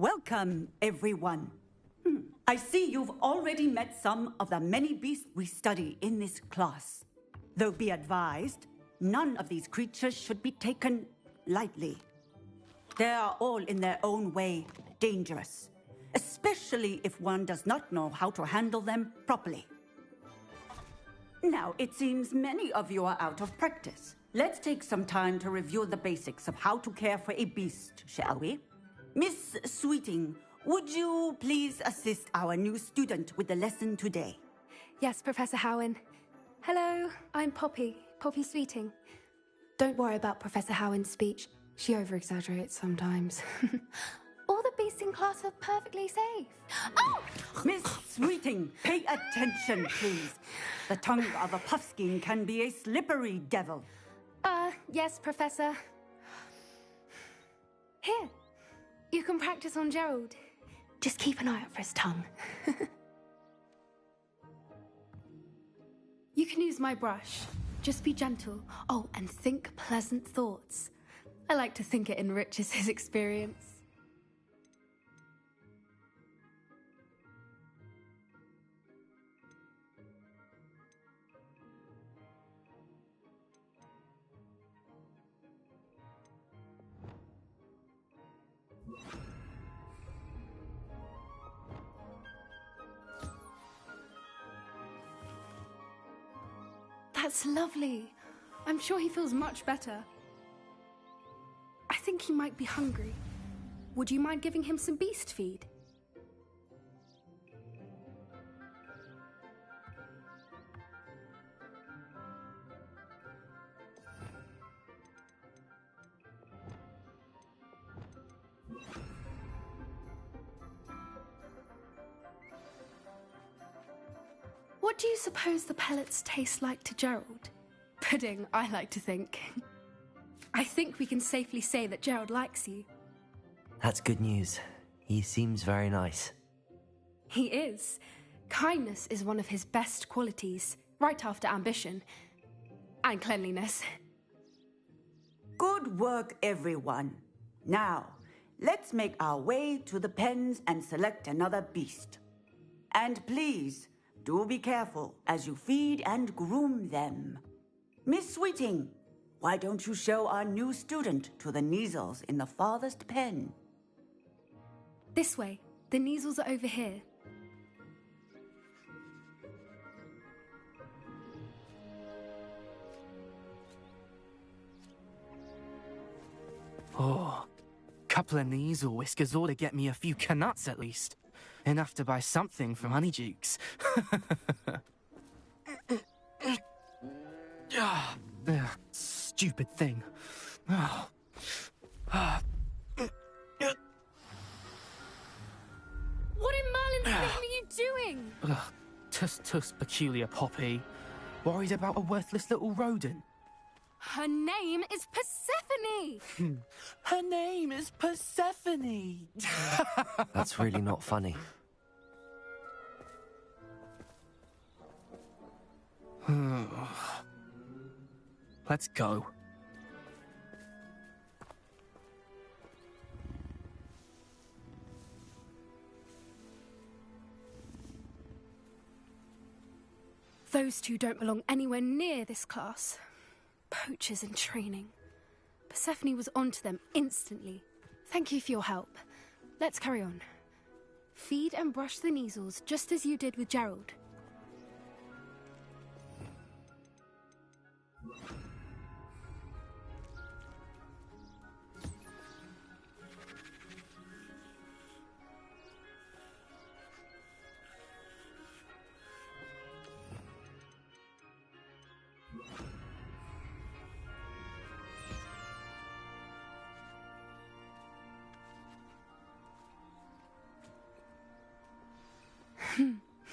Welcome, everyone. I see you've already met some of the many beasts we study in this class. Though be advised, none of these creatures should be taken lightly. They are all in their own way dangerous, especially if one does not know how to handle them properly. Now, it seems many of you are out of practice. Let's take some time to review the basics of how to care for a beast, shall we? Miss Sweeting, would you please assist our new student with the lesson today? Yes, Professor Howen. Hello, I'm Poppy Sweeting. Don't worry about Professor Howen's speech. She over-exaggerates sometimes. All the beasts in class are perfectly safe. Oh! Miss Sweeting, pay attention, please. The tongue of a puffskein can be a slippery devil. Yes, Professor. Here, you can practice on Gerald. Just keep an eye out for his tongue. You can use my brush. Just be gentle. Oh, and think pleasant thoughts. I like to think it enriches his experience. That's lovely. I'm sure he feels much better. I think he might be hungry. Would you mind giving him some beast feed? What do you suppose the pellets taste like to Gerald? Pudding, I like to think. I think we can safely say that Gerald likes you. That's good news. He seems very nice. He is. Kindness is one of his best qualities, right after ambition. And cleanliness. Good work, everyone. Now, let's make our way to the pens and select another beast. And please, do be careful as you feed and groom them. Miss Sweeting, why don't you show our new student to the Kneazles in the farthest pen? This way. The Kneazles are over here. Oh, couple of Kneazle whiskers ought to get me a few canuts at least. Enough to buy something from Honeydukes. Stupid thing. Oh. What in Merlin's name are you doing? Tuss, peculiar Poppy. Worried about a worthless little rodent. Her name is Persephone! Her name is Persephone! That's really not funny. Let's go. Those two don't belong anywhere near this class. Poachers in training. Persephone was onto them instantly. Thank you for your help. Let's carry on. Feed and brush the Kneazles just as you did with Gerald.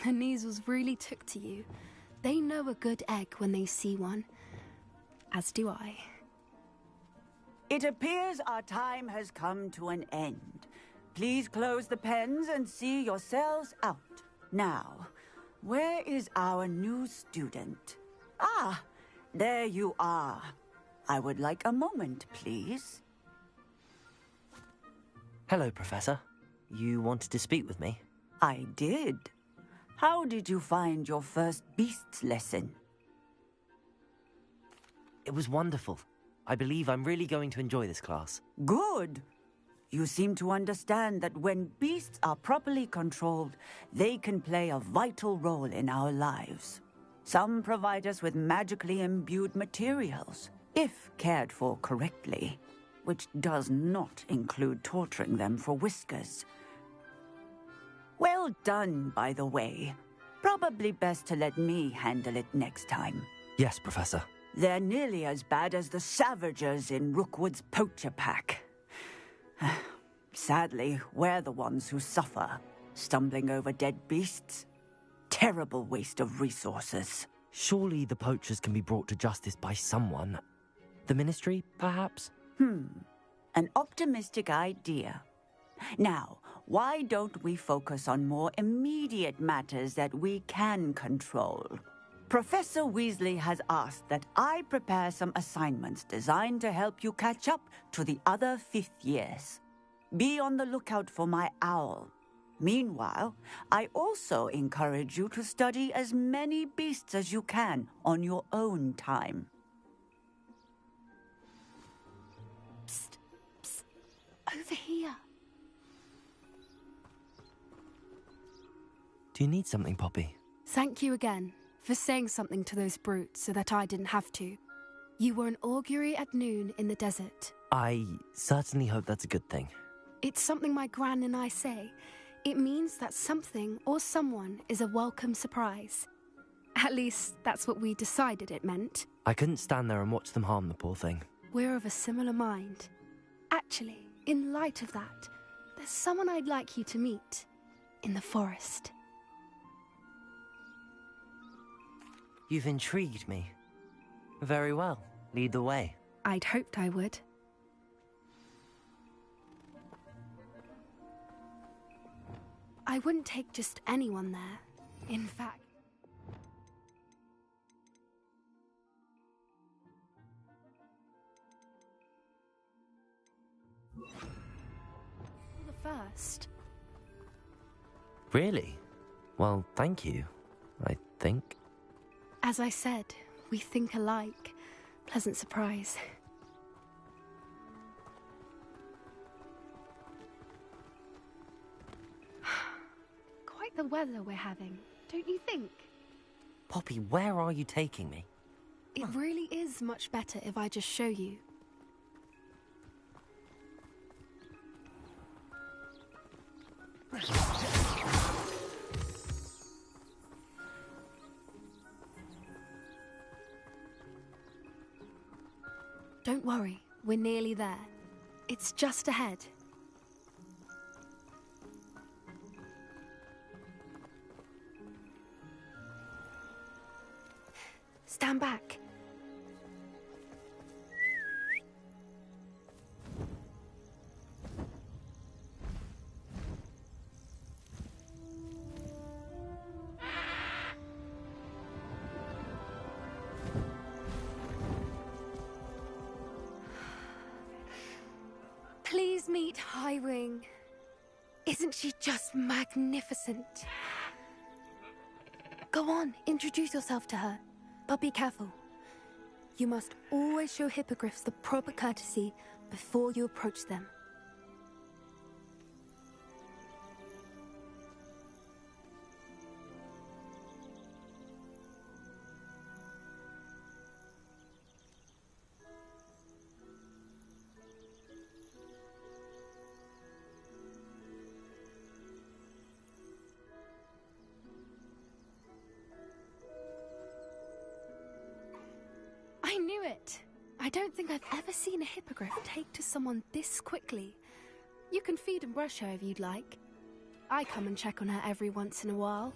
The Kneazles really took to you. They know a good egg when they see one. As do I. It appears our time has come to an end. Please close the pens and see yourselves out. Now, where is our new student? Ah, there you are. I would like a moment, please. Hello, Professor. You wanted to speak with me? I did. How did you find your first beasts lesson? It was wonderful. I believe I'm really going to enjoy this class. Good. You seem to understand that when beasts are properly controlled, they can play a vital role in our lives. Some provide us with magically imbued materials, if cared for correctly, which does not include torturing them for whiskers. Well done, by the way. Probably best to let me handle it next time. Yes, Professor. They're nearly as bad as the Savagers in Rookwood's poacher pack. Sadly, we're the ones who suffer, stumbling over dead beasts. Terrible waste of resources. Surely the poachers can be brought to justice by someone. The Ministry, perhaps? An optimistic idea. Now, why don't we focus on more immediate matters that we can control? Professor Weasley has asked that I prepare some assignments designed to help you catch up to the other fifth years. Be on the lookout for my owl. Meanwhile, I also encourage you to study as many beasts as you can on your own time. Psst, psst, over here. Do you need something, Poppy? Thank you again for saying something to those brutes so that I didn't have to. You were an augury at noon in the desert. I certainly hope that's a good thing. It's something my gran and I say. It means that something or someone is a welcome surprise. At least, that's what we decided it meant. I couldn't stand there and watch them harm the poor thing. We're of a similar mind. Actually, in light of that, there's someone I'd like you to meet. In the forest. You've intrigued me. Very well. Lead the way. I'd hoped I would. I wouldn't take just anyone there. In fact... the first. Really? Well, thank you, I think. As I said, we think alike. Pleasant surprise. Quite the weather we're having, don't you think? Poppy, where are you taking me? It really is much better if I just show you. Don't worry, we're nearly there. It's just ahead. Stand back. Please meet Highwing. Isn't she just magnificent? Go on, introduce yourself to her. But be careful. You must always show hippogriffs the proper courtesy before you approach them. I knew it! I don't think I've ever seen a hippogriff take to someone this quickly. You can feed and brush her if you'd like. I come and check on her every once in a while.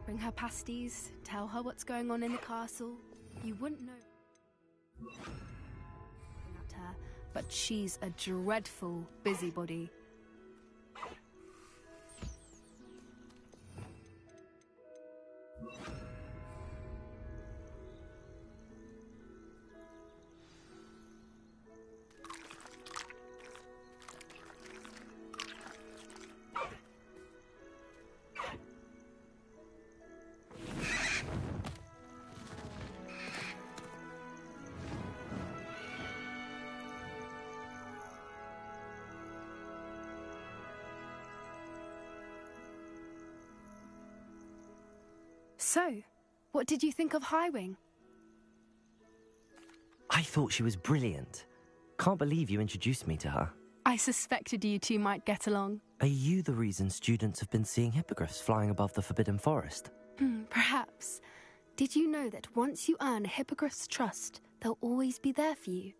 Bring her pasties, tell her what's going on in the castle. You wouldn't know at her, but she's a dreadful busybody. So, what did you think of Highwing? I thought she was brilliant. Can't believe you introduced me to her. I suspected you two might get along. Are you the reason students have been seeing hippogriffs flying above the Forbidden Forest? Perhaps. Did you know that once you earn a hippogriff's trust, they'll always be there for you?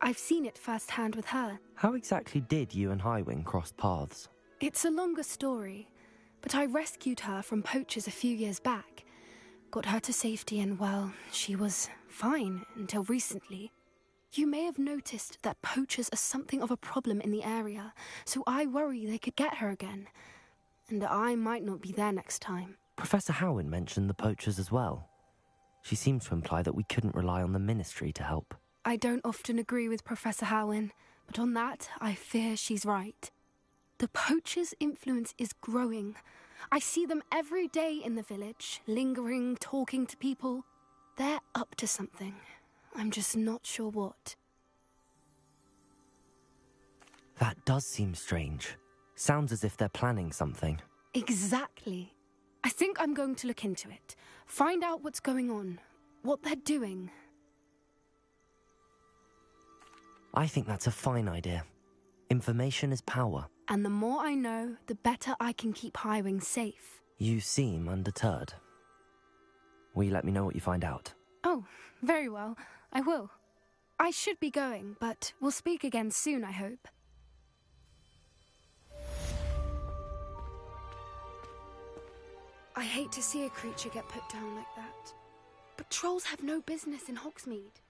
I've seen it firsthand with her. How exactly did you and Highwing cross paths? It's a longer story, but I rescued her from poachers a few years back. Got her to safety and, well, she was fine until recently. You may have noticed that poachers are something of a problem in the area, so I worry they could get her again. And I might not be there next time. Professor Howen mentioned the poachers as well. She seemed to imply that we couldn't rely on the Ministry to help. I don't often agree with Professor Howen, but on that, I fear she's right. The poachers' influence is growing. I see them every day in the village, lingering, talking to people. They're up to something. I'm just not sure what. That does seem strange. Sounds as if they're planning something. Exactly. I think I'm going to look into it. Find out what's going on, what they're doing. I think that's a fine idea. Information is power. And the more I know, the better I can keep Highwing safe. You seem undeterred. Will you let me know what you find out? Oh, very well. I will. I should be going, but we'll speak again soon, I hope. I hate to see a creature get put down like that. But trolls have no business in Hogsmeade.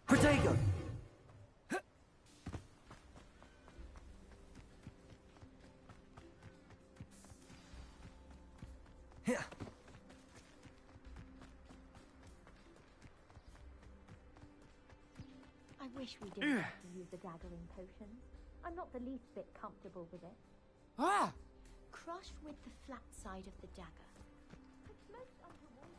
Protego! I wish we didn't have to use the dagger in potions. I'm not the least bit comfortable with it. Ah! Crush with the flat side of the dagger. It's most untoward.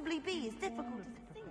possibly be as difficult as it seems?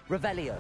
Revelio.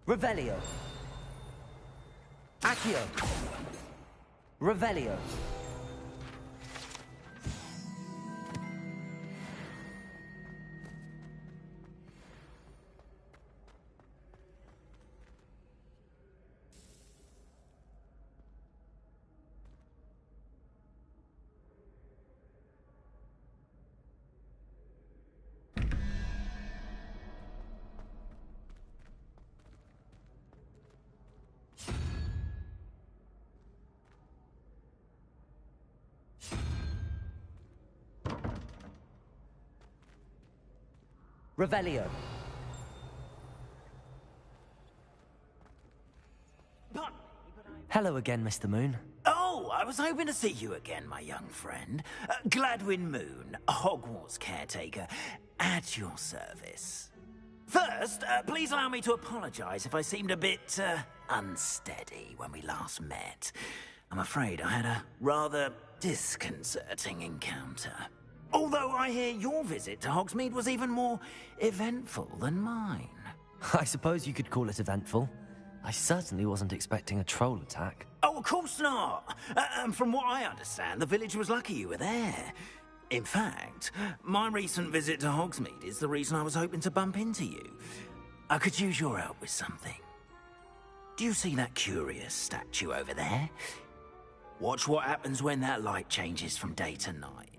Revelio. Accio. Revelio. Revelio. Hello again, Mr. Moon. Oh, I was hoping to see you again, my young friend. Gladwin Moon, Hogwarts caretaker, at your service. First, please allow me to apologize if I seemed a bit, unsteady when we last met. I'm afraid I had a rather disconcerting encounter. Although I hear your visit to Hogsmeade was even more eventful than mine. I suppose you could call it eventful. I certainly wasn't expecting a troll attack. Oh, of course not. And from what I understand, the village was lucky you were there. In fact, my recent visit to Hogsmeade is the reason I was hoping to bump into you. I could use your help with something. Do you see that curious statue over there? Watch what happens when that light changes from day to night.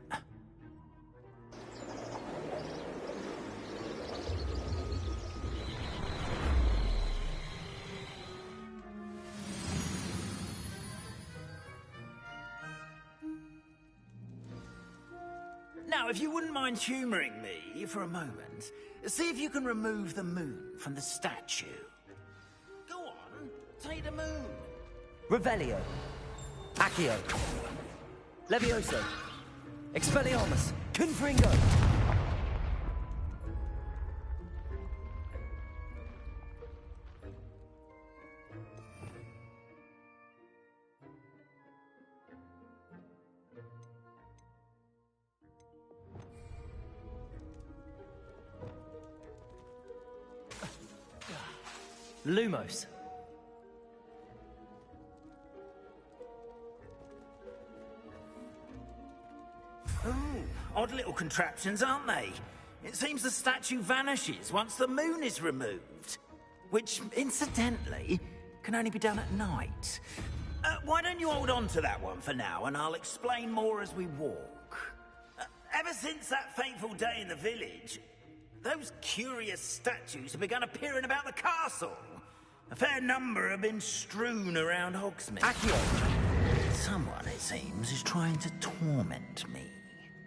Now, if you wouldn't mind humouring me for a moment, see if you can remove the moon from the statue. Go on, take the moon. Revelio. Accio. Levioso. Expelliarmus! Confringo! Lumos. Ooh, odd little contraptions, aren't they? It seems the statue vanishes once the moon is removed. Which, incidentally, can only be done at night. Why don't you hold on to that one for now, and I'll explain more as we walk. Ever since that fateful day in the village, those curious statues have begun appearing about the castle. A fair number have been strewn around Hogsmeade. Accio! Someone, it seems, is trying to torment me.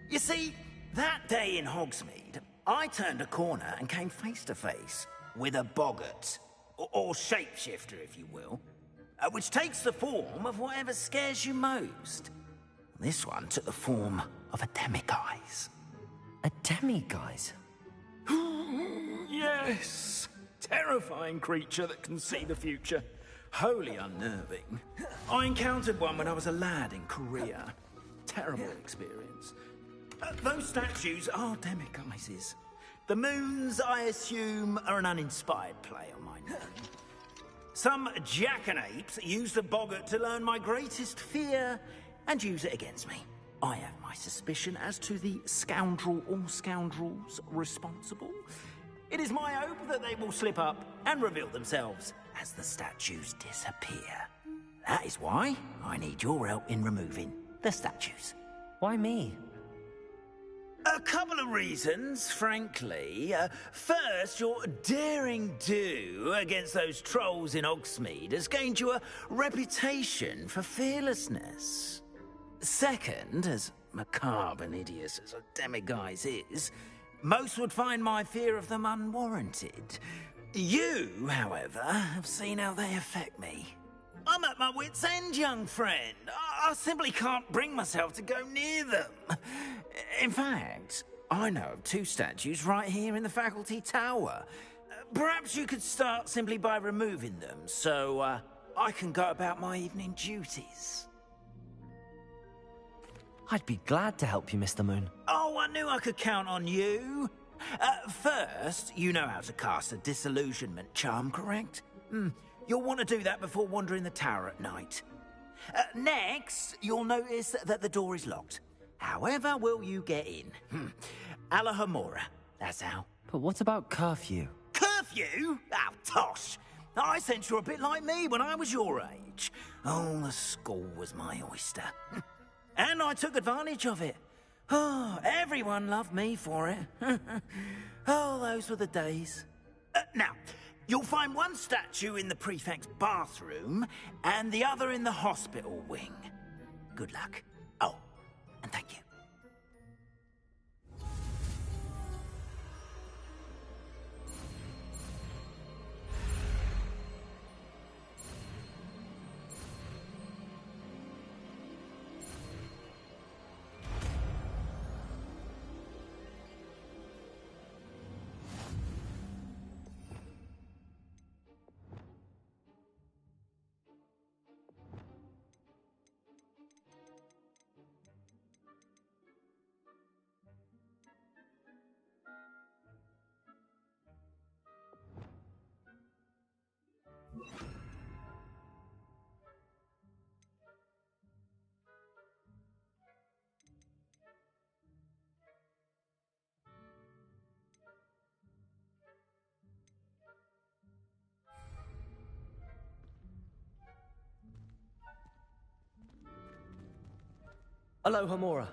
You see, that day in Hogsmeade, I turned a corner and came face to face with a boggart, or shapeshifter, if you will, which takes the form of whatever scares you most. This one took the form of a demiguise. A demiguise? Yes! Terrifying creature that can see the future. Wholly unnerving. I encountered one when I was a lad in Korea. Terrible experience. Those statues are demiguises. The moons, I assume, are an uninspired play on my name. Some jackanapes used the boggart to learn my greatest fear and use it against me. I have my suspicion as to the scoundrel or scoundrels responsible. It is my hope that they will slip up and reveal themselves as the statues disappear. That is why I need your help in removing the statues. Why me? A couple of reasons, frankly. First, your daring do against those trolls in Hogsmeade has gained you a reputation for fearlessness. Second, as macabre and hideous as a demiguise is, most would find my fear of them unwarranted. You, however, have seen how they affect me. I'm at my wit's end, young friend. I simply can't bring myself to go near them. In fact, I know of two statues right here in the faculty tower. Perhaps you could start simply by removing them, so I can go about my evening duties. I'd be glad to help you, Mr. Moon. Oh, I knew I could count on you. First, you know how to cast a disillusionment charm, correct? You'll want to do that before wandering the tower at night. Next, you'll notice that the door is locked. However will you get in? Alahomora, that's how. But what about curfew? Curfew? Oh, tosh. I sense you're a bit like me when I was your age. Oh, the school was my oyster. And I took advantage of it. Oh, everyone loved me for it. Oh, those were the days. Now, you'll find one statue in the prefect's bathroom and the other in the hospital wing. Good luck. Oh, and thank you. Alohomora.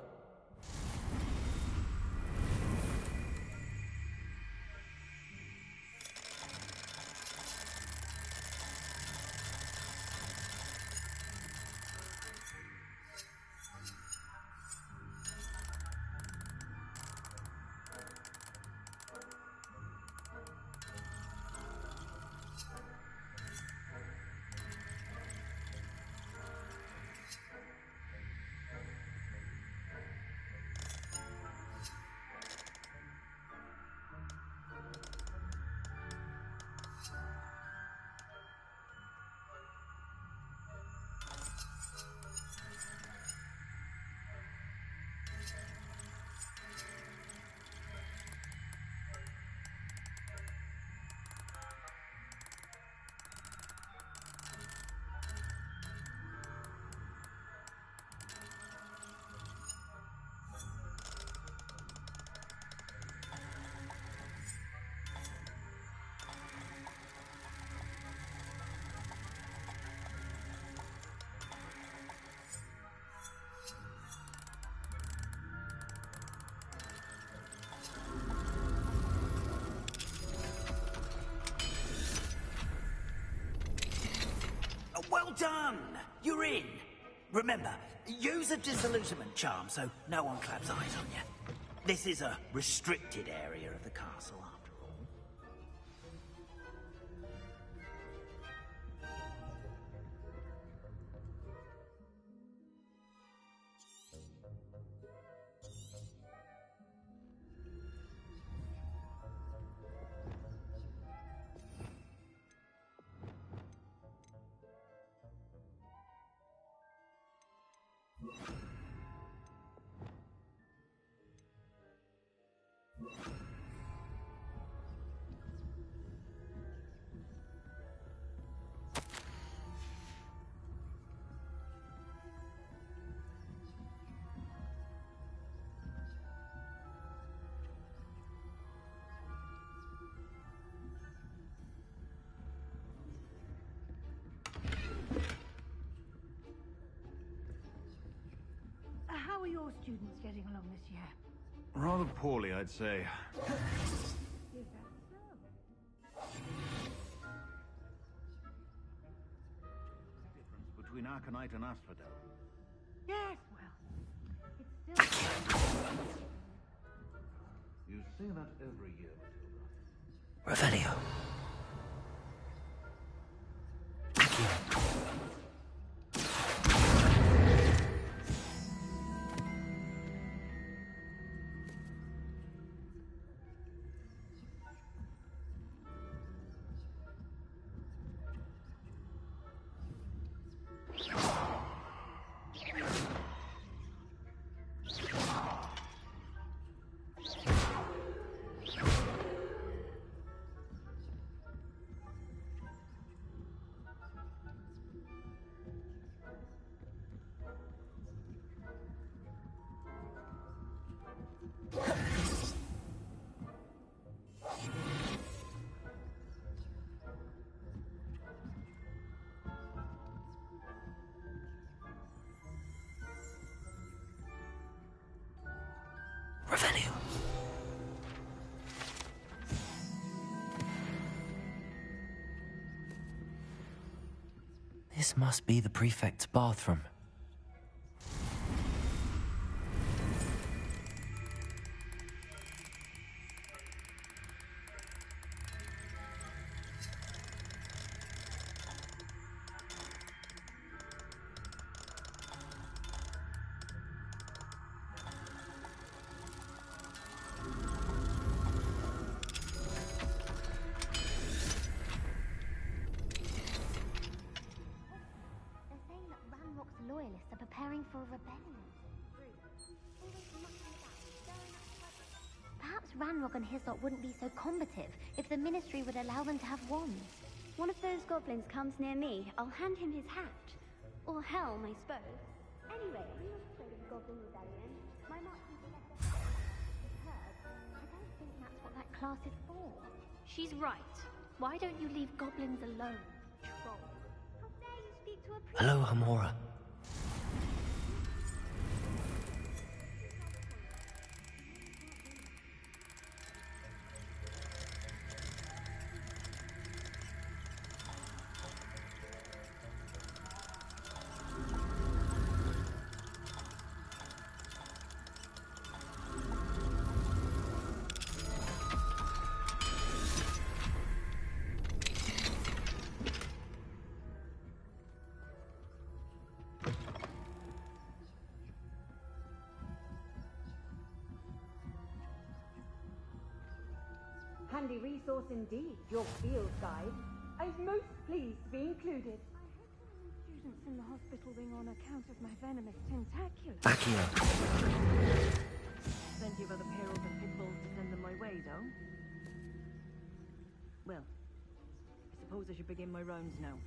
You're in. Remember, use a disillusionment charm so no one claps eyes on you. This is a restricted area of the castle, after all. How are your students getting along this year? Rather poorly, I'd say. Is that so? Difference between Arcanite and Asphodel. Yes, well, it's still... You say that every year, Matilda. Revelio. Revelio. This must be the prefect's bathroom. Loyalists are preparing for a rebellion. Perhaps Ranrock and his lot wouldn't be so combative if the Ministry would allow them to have wands. One of those goblins comes near me, I'll hand him his hat. Or helm, I suppose. Anyway, I'm not afraid of Goblin Rebellion. My marksman's a lesser heard. I don't think that's what that class is for. She's right. Why don't you leave goblins alone, troll? How dare you speak to a priest? Hello, Hamora. Handy resource indeed, your field guide. I'm most pleased to be included. I hope there are students in the hospital wing on account of my venomous tentaculum. Accio. Plenty of other perils and pitfalls to send them my way, though. Well, I suppose I should begin my rounds now.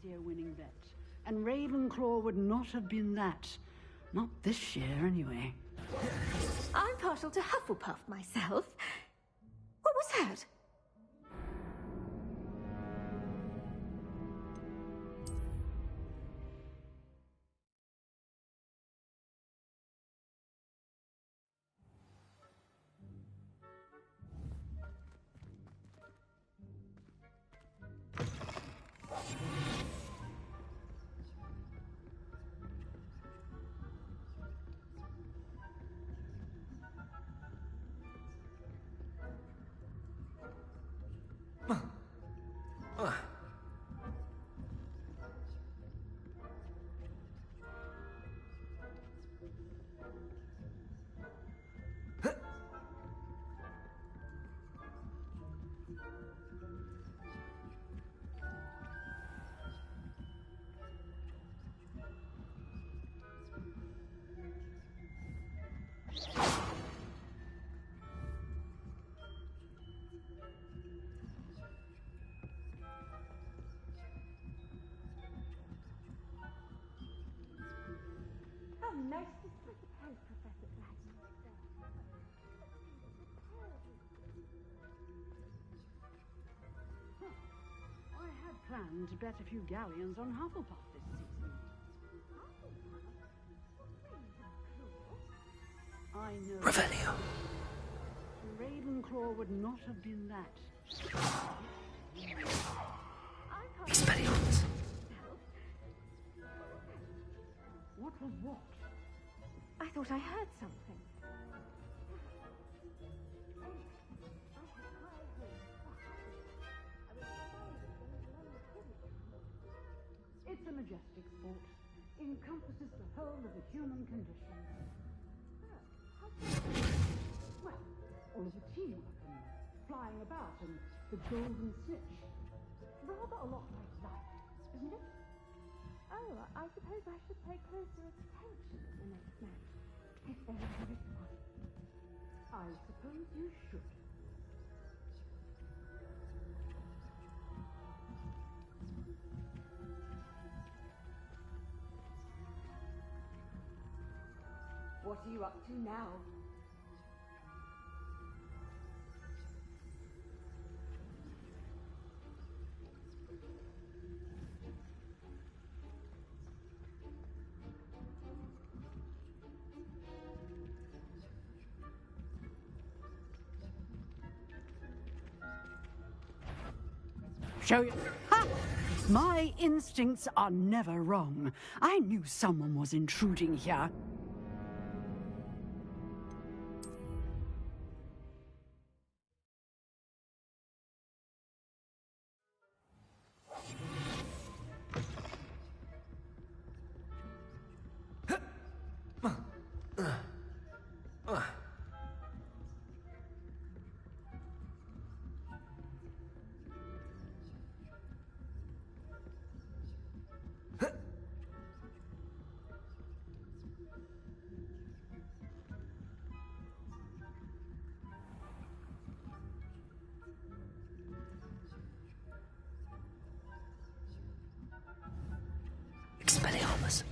A winning bet. And Ravenclaw would not have been that. Not this year, anyway. I'm partial to Hufflepuff myself. What was that? plan to bet a few galleons on Hufflepuff this season. I know. Revelio. Ravenclaw would not have been that. Expelliarmus. What was what? I thought I heard something. It's a majestic sport. Encompasses the whole of the human condition. Well, all of the teamwork and flying about and the golden snitch. Rather a lot like that, isn't it? Oh, I suppose I should pay closer attention at the next match, if there is one. I suppose you should. What are you up to now? Show you. Ha! My instincts are never wrong. I knew someone was intruding here. Expelliarmus.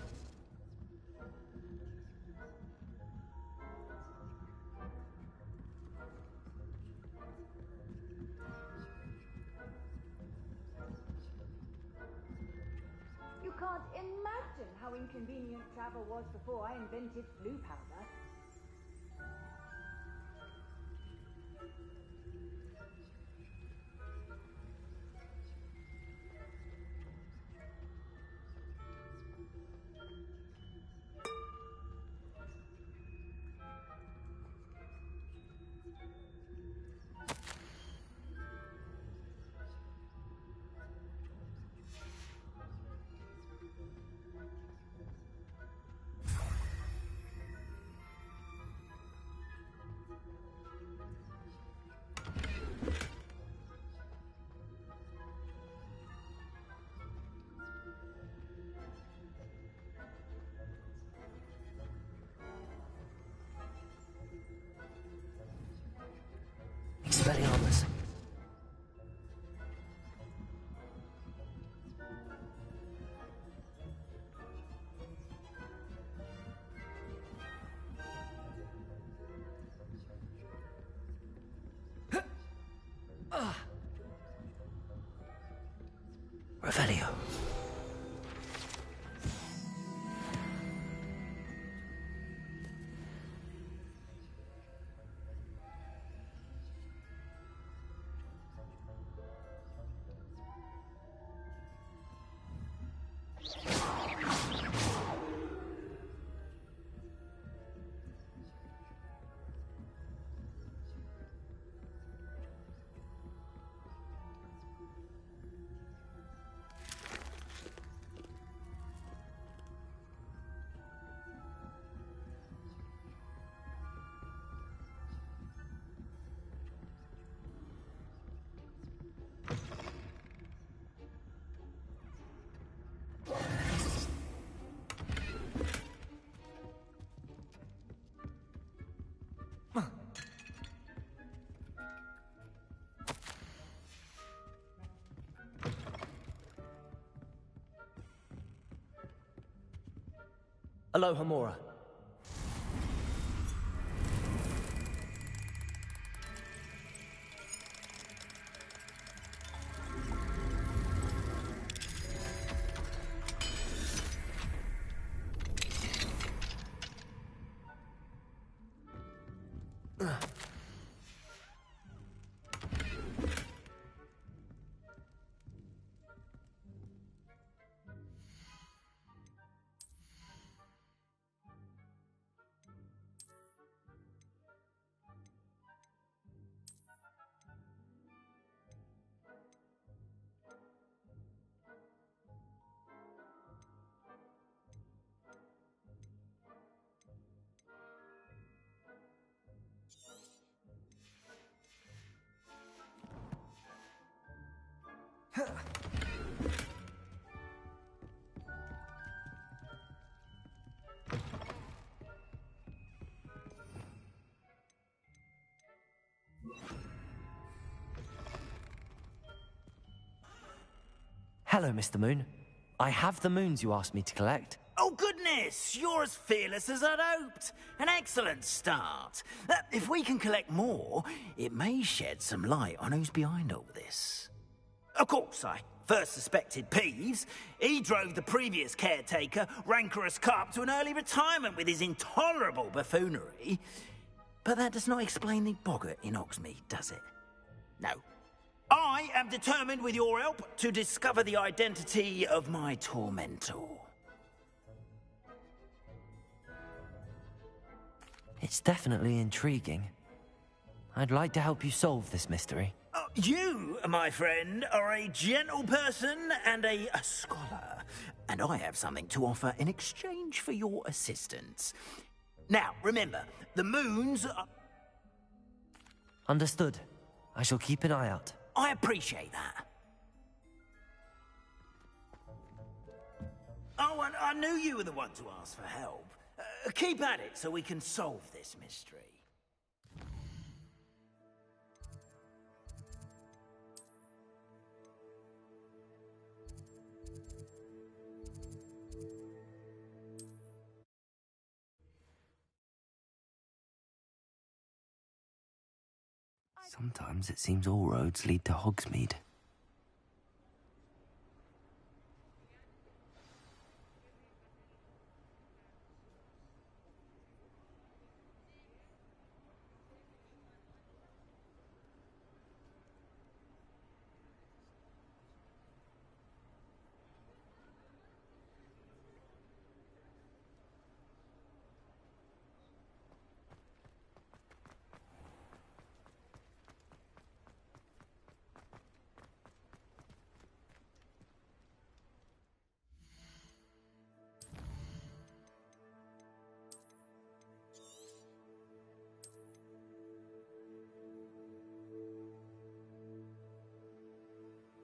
You can't imagine how inconvenient travel was before I invented blue powder. Expelliarmus. Revelio. Aloha Mora. Hello, Mr. Moon. I have the moons you asked me to collect. Oh, goodness! You're as fearless as I'd hoped. An excellent start. If we can collect more, it may shed some light on who's behind all this. Of course, I first suspected Peeves. He drove the previous caretaker, Rancorous Carp, to an early retirement with his intolerable buffoonery. But that does not explain the boggart in Hogsmeade, does it? No. I am determined, with your help, to discover the identity of my tormentor. It's definitely intriguing. I'd like to help you solve this mystery. You, my friend, are a gentle person and a scholar, and I have something to offer in exchange for your assistance. Now, remember, the moons are... Understood. I shall keep an eye out. I appreciate that. Oh, and I knew you were the one to ask for help. Keep at it so we can solve this mystery. Sometimes it seems all roads lead to Hogsmeade.